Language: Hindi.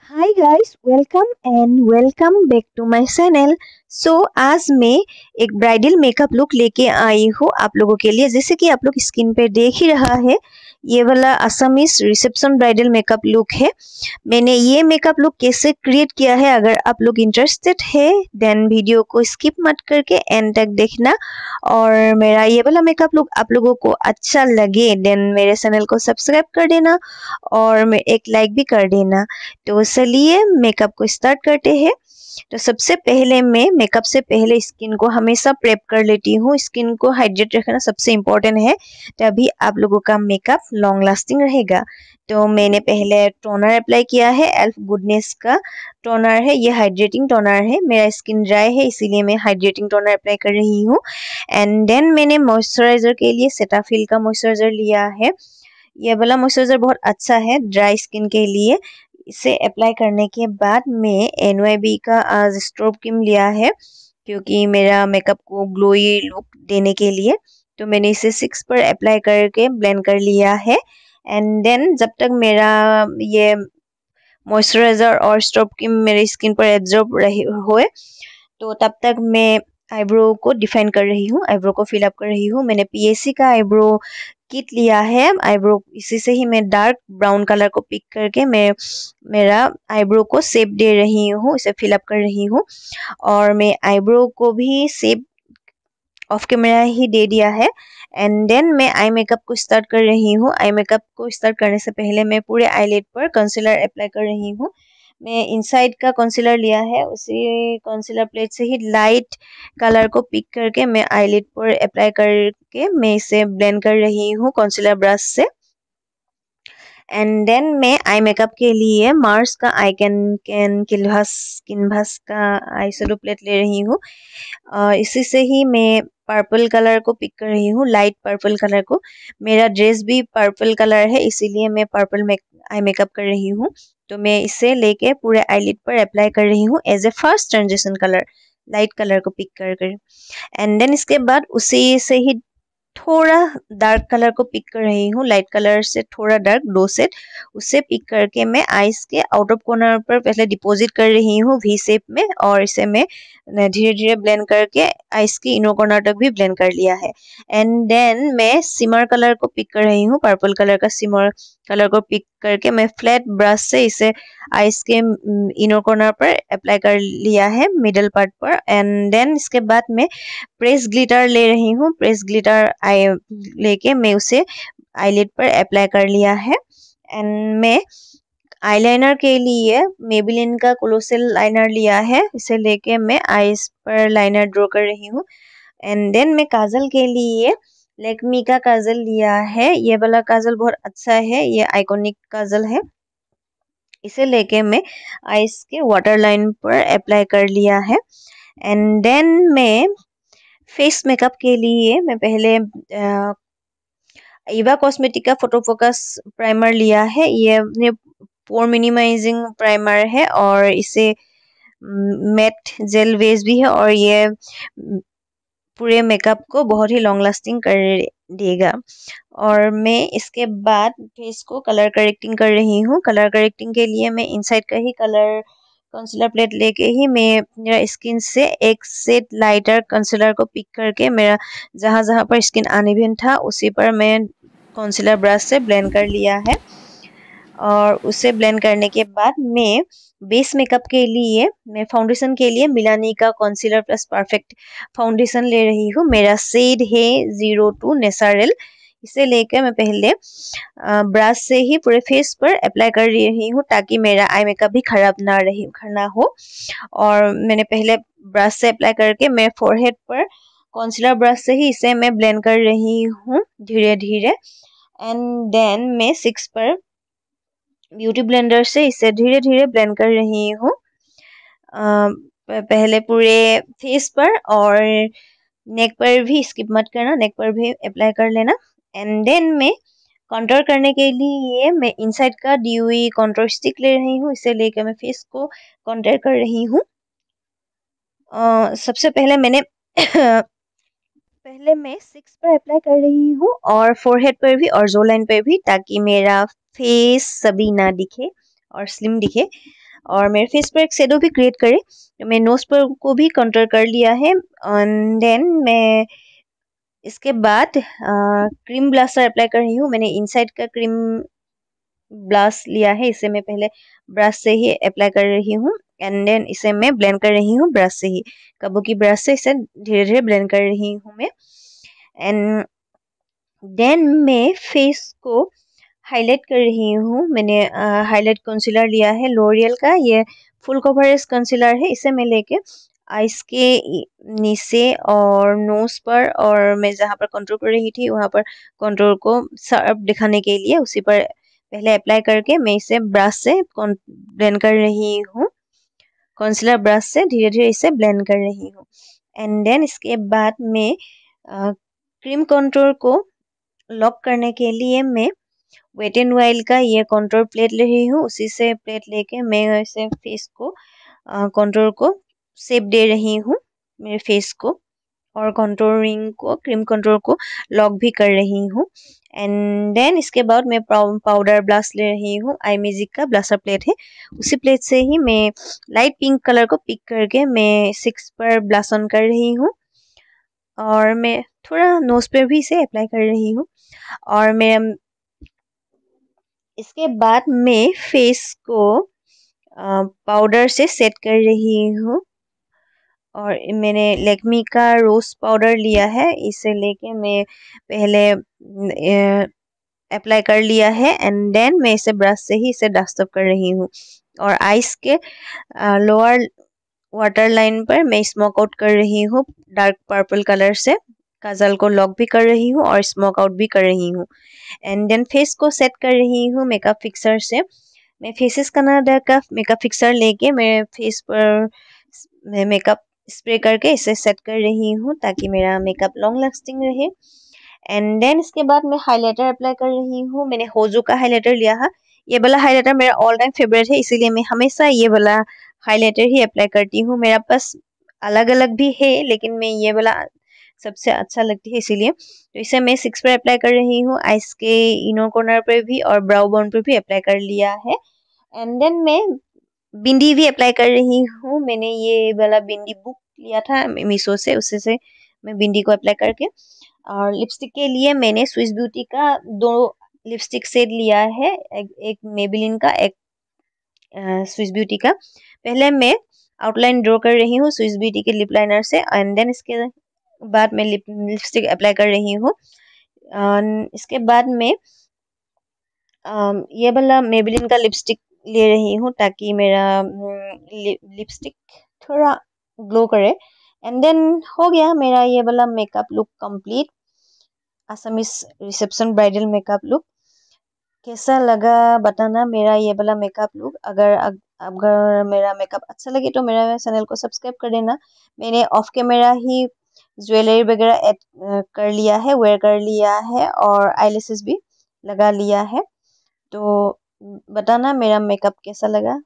Hi guys, welcome back to my channel. आज मैं एक ब्राइडल मेकअप लुक लेके आई हूँ आप लोगों के लिए। जैसे कि आप लोग स्क्रीन पे देख ही रहा है, ये वाला Assamese reception bridal makeup look है। मैंने ये मेकअप लुक कैसे क्रिएट किया है, अगर आप लोग इंटरेस्टेड है देन वीडियो को स्किप मत करके एंड तक देखना। और मेरा ये वाला मेकअप लुक आप लोगों को अच्छा लगे देन मेरे चैनल को सब्सक्राइब कर देना और एक लाइक भी कर देना। तो चलिए मेकअप को स्टार्ट करते हैं। तो सबसे पहले मैं मेकअप से पहले स्किन को हमेशा प्रेप कर लेती हूँ। स्किन को हाइड्रेट रखना सबसे इम्पोर्टेंट है, तभी आप लोगों का मेकअप लॉन्ग लास्टिंग रहेगा। तो मैंने पहले टोनर अप्लाई किया है, एल्फ गुडनेस का टोनर है। ये हाइड्रेटिंग टोनर है, मेरा स्किन ड्राई है इसीलिए मैं हाइड्रेटिंग टोनर अप्लाई कर रही हूँ। एंड देन मैंने मॉइस्चराइजर के लिए सेटाफिल का मॉइस्चराइजर लिया है। ये वाला मॉइस्चराइजर बहुत अच्छा है ड्राई स्किन के लिए। इसे अप्लाई करने के बाद मैं NYB का आज स्ट्रोब क्रीम लिया है, क्योंकि मेरा मेकअप को ग्लोई लुक देने के लिए। तो मैंने इसे 6 पर अप्लाई करके ब्लेंड कर लिया है। एंड देन जब तक मेरा ये मॉइस्चराइजर और स्ट्रोब क्रीम मेरे स्किन पर एब्जॉर्ब रहे हुए, तो तब तक मैं आईब्रो को डिफाइन कर रही हूँ, आईब्रो को फिल अप कर रही हूँ। मैंने PSC का आईब्रो किट लिया है। आईब्रो इसी से ही मैं डार्क ब्राउन कलर को पिक करके मैं मेरा आईब्रो को शेप दे रही हूँ, इसे फिल अप कर रही हूँ। और मैं आईब्रो को भी शेप ऑफ कैमरा ही दे दिया है। एंड देन मैं आई मेकअप को स्टार्ट कर रही हूँ। आई मेकअप को स्टार्ट करने से पहले मैं पूरे आईलिड पर कंसीलर अप्लाई कर रही हूँ। मैं इनसाइड का कंसीलर लिया है, उसी कंसीलर प्लेट से ही लाइट कलर को पिक करके मैं आईलिड पर अप्लाई करके मैं इसे ब्लेंड कर रही हूँ कंसीलर ब्रश से। एंड देन मैं आई मेकअप के लिए मार्स का आई किनभास का आई शेडो प्लेट ले रही हूँ। इसी से ही मैं पर्पल कलर को पिक कर रही हूँ, लाइट पर्पल कलर को। मेरा ड्रेस भी पर्पल कलर है इसीलिए मैं पर्पल आई मेकअप कर रही हूँ। तो मैं इसे लेके पूरे आईलिड पर अप्लाई कर रही हूँ as a first transition colour, light colour को पिक कर कर। एंड देन इसके बाद उसी से ही थोड़ा डार्क कलर को पिक कर रही हूँ, लाइट कलर से थोड़ा डार्क दो सेट, उसे पिक करके मैं आईज के आउट ऑफ कॉर्नर पर पहले डिपॉजिट कर रही हूँ V शेप में। और इसे मैं धीरे धीरे ब्लेंड करके आईज के इनर कॉर्नर तक भी ब्लेंड कर लिया है। एंड देन मैं सिमर कलर को पिक कर रही हूँ, पर्पल कलर का सिमर कलर को पिक करके मैं फ्लैट ब्रश से इसे आईज के इनर कॉर्नर पर अप्लाई कर लिया है, मिडल पार्ट पर। एंड देन इसके बाद मैं प्रेस ग्लिटर ले रही हूँ। प्रेस ग्लिटर आई लेके मैं उसे आईलिड पर अप्लाई कर लिया है। एंड मैं आईलाइनर के लिए मेबेलिन का कोलोसल लाइनर लिया है, इसे लेके मैं आईज पर लाइनर ड्रॉ कर रही हूँ। एंड देन मैं काजल के लिए लैक्मी का काजल लिया है। ये वाला काजल बहुत अच्छा है, ये आइकॉनिक काजल है। इसे लेके मैं आईज के वाटर लाइन पर अप्लाई कर लिया है। एंड देन मैं फेस मेकअप के लिए मैं पहले ईवा कॉस्मेटिक का फोटो फोकस प्राइमर लिया है। ये पोर मिनिमाइजिंग प्राइमर है और इसे मैट जेल बेस भी है, और ये पूरे मेकअप को बहुत ही लॉन्ग लास्टिंग कर देगा। और मैं इसके बाद फेस को कलर करेक्टिंग कर रही हूँ। कलर करेक्टिंग के लिए मैं इनसाइड का ही कलर कंसीलर प्लेट लेके ही मैं मेरा स्किन से एक सेट लाइटर कंसीलर को पिक करके मेरा जहाँ जहाँ पर स्किन अनइवन था उसी पर मैं कंसीलर ब्रश से ब्लेंड कर लिया है। और उसे ब्लेंड करने के बाद मैं बेस मेकअप के लिए मैं फाउंडेशन के लिए मिलानी का कंसीलर प्लस परफेक्ट फाउंडेशन ले रही हूँ। मेरा शेड है 02 नेचुरल। इसे लेकर मैं पहले ब्रश से ही पूरे फेस पर अप्लाई कर रही हूँ, ताकि मेरा आई मेकअप भी खराब ना हो। और मैंने पहले ब्रश से अप्लाई करके मैं फोरहेड पर कंसीलर ब्रश से ही इसे मैं ब्लेंड कर रही हूँ धीरे धीरे। एंड देन मैं 6 पर ब्यूटी ब्लेंडर से इसे धीरे धीरे ब्लेंड कर रही हूँ, पहले पूरे फेस पर। और नेक पर भी स्किप मत करना, नेक पर भी अप्लाई कर लेना। एंड देन मैं कंटूर करने के लिए मैं इनसाइड का ड्यूई कंटूर स्टिक ले रही हूँ, इसे लेकर मैं फेस को कंटूर कर रही हूँ। सबसे पहले मैं 6 पर अप्लाई कर रही हूँ और फोरहेड पर भी और जो लाइन पर भी, ताकि मेरा फेस सभी ना दिखे और स्लिम दिखे। और मेरे फेस पर एक शेडो भी क्रिएट करे। तो मैं नोज पर को भी कंटूर कर लिया है। एंड देन मैं इसके बाद क्रीम ब्लास्टर अप्लाई कर रही हूँ। मैंने इनसाइड का क्रीम ब्लास्ट लिया है, इसे मैं पहले ब्रश से ही अप्लाई कर रही हूँ। एंड देन इसे मैं ब्लेंड कर रही हूँ ब्रश से ही, काबुकी ब्रश से इसे धीरे धीरे ब्लेंड कर रही हूँ मैं। एंड देन मैं फेस को हाईलाइट कर रही हूँ। मैंने हाईलाइट कंसीलर लिया है लोरियल का, ये फुल कवरेज कंसीलर है। इसे मैं लेके आईज के नीचे और नोज पर, और मैं जहाँ पर कंट्रोल कर रही थी वहाँ पर कंट्रोल को शार्प दिखाने के लिए उसी पर पहले अप्लाई करके मैं इसे ब्रश से ब्लेंड कर रही हूँ। कंसीलर ब्रश से धीरे धीरे इसे ब्लेंड कर रही हूँ। एंड देन इसके बाद मैं क्रीम कंट्रोल को लॉक करने के लिए मैं वेट एंड वाइल्ड का ये कंट्रोल प्लेट ले रही हूँ। उसी से प्लेट लेके मैं ऐसे फेस को कंट्रोल को शेप दे रही हूँ मेरे फेस को, और कंट्रोलिंग को क्रीम कंट्रोल को लॉक भी कर रही हूँ। एंड देन इसके बाद मैं पाउडर ब्लश ले रही हूँ। आई मैजिक का ब्लशर प्लेट है, उसी प्लेट से ही मैं लाइट पिंक कलर को पिक करके मैं 6 पर ब्लश ऑन कर रही हूँ, और मैं थोड़ा नोज पे भी इसे अप्लाई कर रही हूँ। और मैं इसके बाद मैं फेस को पाउडर से सेट कर रही हूँ। और मैंने लेक्मी का रोज पाउडर लिया है, इसे लेके मैं पहले अप्लाई कर लिया है। एंड देन मैं इसे ब्रश से ही इसे डस्ट अप कर रही हूँ। और आइस के लोअर वाटर लाइन पर मैं स्मोक आउट कर रही हूँ डार्क पर्पल कलर से। काजल को लॉक भी कर रही हूँ और स्मोक आउट भी कर रही हूँ। एंड देन फेस को सेट कर रही हूँ मेकअप फिक्सर से। मैं फेसेस कनाडा का मेकअप फिक्सर लेके मेरे फेस पर मैं मेकअप स्प्रे करके इसे सेट कर रही हूँ ताकि मेरा मेकअप लॉन्ग लास्टिंग रहे। एंड देन इसके बाद मैं हाइलाइटर अप्लाई कर रही हूँ। मैंने होजो का हाइलाइटर लिया है। ये वाला हाइलाइटर मेरा ऑल टाइम फेवरेट है, इसीलिए मैं हमेशा ये वाला हाइलाइटर ही अप्लाई करती हूँ। मेरा पास अलग अलग भी है, लेकिन मैं ये वाला सबसे अच्छा लगती है इसीलिए। तो इसे मैं 6 पर अप्लाई कर रही हूँ, आइस के इनर कॉर्नर पर भी और ब्राउ बोन पर भी अप्लाई कर लिया है। एंड देन मैं बिंदी भी अप्लाई कर रही हूँ। मैंने ये वाला बिंदी बुक लिया था मीशो से, उसी से मैं बिंदी को अप्लाई करके। और लिपस्टिक के लिए मैंने स्विस ब्यूटी का 2 लिपस्टिक सेट लिया है, एक मेबेलिन का, एक स्विस ब्यूटी का। पहले मैं आउटलाइन ड्रॉ कर रही हूँ स्विस ब्यूटी के लिप लाइनर से। एंड देन इसके बाद मैं लिपस्टिक अप्लाई कर रही हूँ। इसके बाद मैं ये वाला मेबेलिन का लिपस्टिक ले रही हूँ ताकि मेरा लिपस्टिक थोड़ा ग्लो करे। एंड देन हो गया मेरा ये वाला makeup look complete, Assamese reception bridal makeup look. कैसा लगा बताना मेरा ये वाला मेकअप लुक। अगर मेरा मेकअप अच्छा लगे तो मेरा चैनल को सब्सक्राइब कर देना। मैंने ऑफ कैमरा ही ज्वेलरी वगैरह ऐड कर लिया है, वेयर कर लिया है, और आईलैशेस भी लगा लिया है। तो बताना मेरा मेकअप कैसा लगा।